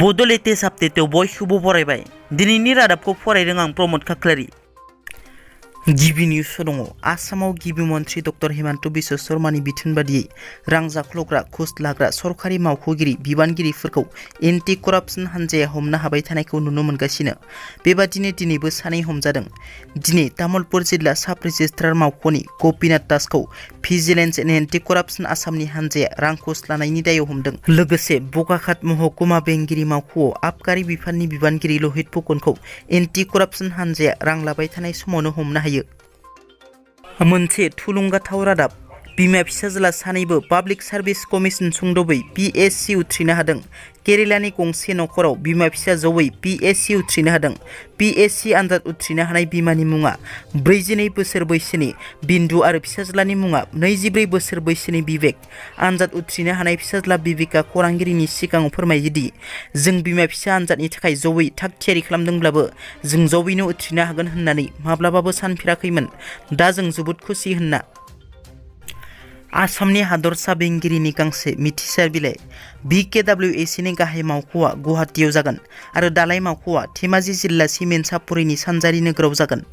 बड' लेटेस्ट आपडेटआव बयखौबो बरायबाय। दिनैनि रादाबखौ फरायदों आं प्रमद खाख्लारि। गिबि निउस दङ। आसामाव गिबि मन्थ्रि डक्टर हिमन्त बिश्व शर्मानि बिथोन बादियै रां जाख्ल'ग्रा घुस लाग्रा सरखारि मावख'गिरि बिबानगिरिफोरखौ एन्टि करापसन हान्जाया हमनो हाबाय थानायखौ नुनो मोनगासिनो। बेबादिनो दिनैबो सानै हमजादों। दिनै तामुलपुर जिल्ला साब रेजिस्ट्रार मावख'नि गपिनाथ दासखौ भिजिलेन्स एन्ड एन्टि करापसन आसामनि हान्जाया रां घुस लानायनि दायाव हमदों। लोगोसे बगाखात महकुमा बेंगिरि मावख'आव आबगारि बिफाननि बिबानगिरि लहित फुकनखौ एन्टि करापसन हान्जाया रां लाबाय थानाय समावनो हमनो हायो। मोनसे थुलुंगाथाव रादाब। बिमा फिसाज्ला सानैबो पाब्लिक सार्भिस कमिसन सुंदबै PSC उथ्रिनो हादों। केरेलानि गंसे नखराव बिमा फिसा जयै PSC उथ्रिनो हादों। PSC आनजाद उथ्रिनो हानाय बिमानि मुङा 42 बोसोर बैसोनि बिन्दु आरो फिसाज्लानि मुङा 24 बोसोर बैसोनि बिबेक। आनजाद उथ्रिनो हानाय फिसाज्ला बिबेकआ खौरांगिरिनि सिगाङाव फोरमायो दि जों बिमा फिसा आनजादनि थाखाय जयै थाग थियारि खालामदोंब्लाबो जों जयैनो उथ्रिनो हागोन होननानै माब्लाबाबो सानफेराखैमोन। दा जों जोबोद खुसि होनना। आसामनि हादरसा बेंगिरिनि गांसे मिथिसार बिलाइ। BKWACनि गाहाय मावख'आ गुवाहाटीआव जागोन आरो दालाय मावख'आ धेमाजि जिल्ला सिमेन्ट-सापरिनि सानजारि नोगोराव जागोन।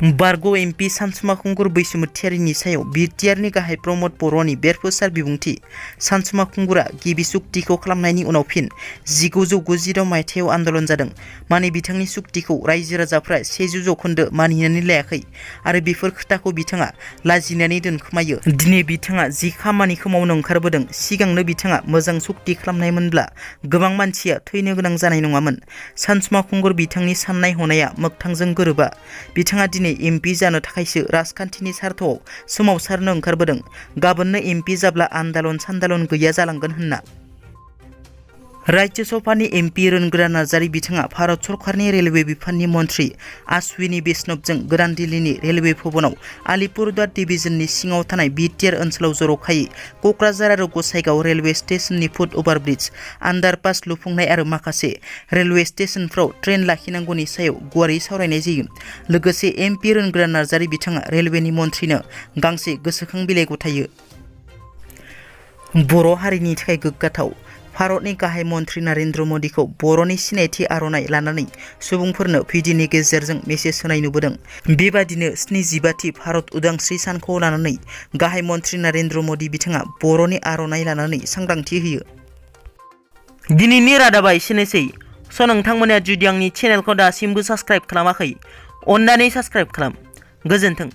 बारग' MP सानसुमा खुंगुर बैसुमुथियारिनि सायाव BTRनि गाहाय प्रमद बर'नि बेरफुसार बिबुंथि। सानसुमा खुंगुरा गिबि सुक्तिखौ खालामनायनि उनाव फिन 1996 मायथाइयाव आन्दलन जादों। माने बिथांनि सुक्तिखौ रायजो राजाफ्रा 100% मानिनानै लायाखै आरो बेफोर खोथाखौ बिथाङा लाजिनानै दोनखोमायो। दिनै बिथाङा जि खामानिखौ मावनो ओंखारबोदों, सिगांनो बिथाङा मोजां सुक्ति खालामनायमोनब्ला गोबां मानसिया थैनो गोनां जानाय नङामोन। सानसुमा खुंगुर बिथांनि साननाय हनाया मोगथांजों गोरोबा। बिथाङा दिनै MP जानो थाखायसो राजखान्थिनि सार्थआव सोमावसारनो ओंखारबोदों। गाबोननो MP जाब्ला आन्दलन सान्दलन गैया जालांगोन होनना। राज्य सभानि MP रोनगोरा नार्जारी बिथाङा भारत सरकारनि रेलवे बिफाननि मन्थ्रि आश्विनी बैष्णबजों गोदान दिल्लीनि रेलवे भवनाव आलिपुरद्वार डिभिजननि सिङाव थानाय BTR ओनसोलाव जर'खायै क'क्राझार आरो गसाइगाव रेलवे स्टेशननि फुट अभारब्रिज, आन्डारपास लुफुंनाय आरो माखासे रेलवे स्टेशनफ्राव ट्रेन लाखिनांगौनि सायाव गुवारै सावरायनाय जायो। लोगोसे MP रोनगोरा नार्जारी बिथाङा रेलवेनि मन्थ्रिनो गांसे गोसोखां बिलाइ गथायो। बर' हारिनि थाखाय गोग्गाथाव। भारतनि गाहाय मन्थ्रि नरेन्द्र मदिखौ बर'नि सिनायथि आर'नाइ लानानै सुबुंफोरनो भिडिअनि गेजेरजों मेसेज होनाय नुबोदों। बेबादिनो 75थि भारत उदांस्रि सानखौ लानानै गाहाय मन्थ्रि नरेन्द्र मदि बिथाङा बर'नि आर'नाइ लानानै सांग्रांथि होयो। दिनैनि रादाबा एसेनोसै। नोंथांमोना जुदि आंनि चेनेलखौ दासिमबो साबस्क्राइब खालामाखै, अन्नानै साबस्क्राइब खालाम। गोजोन्थों।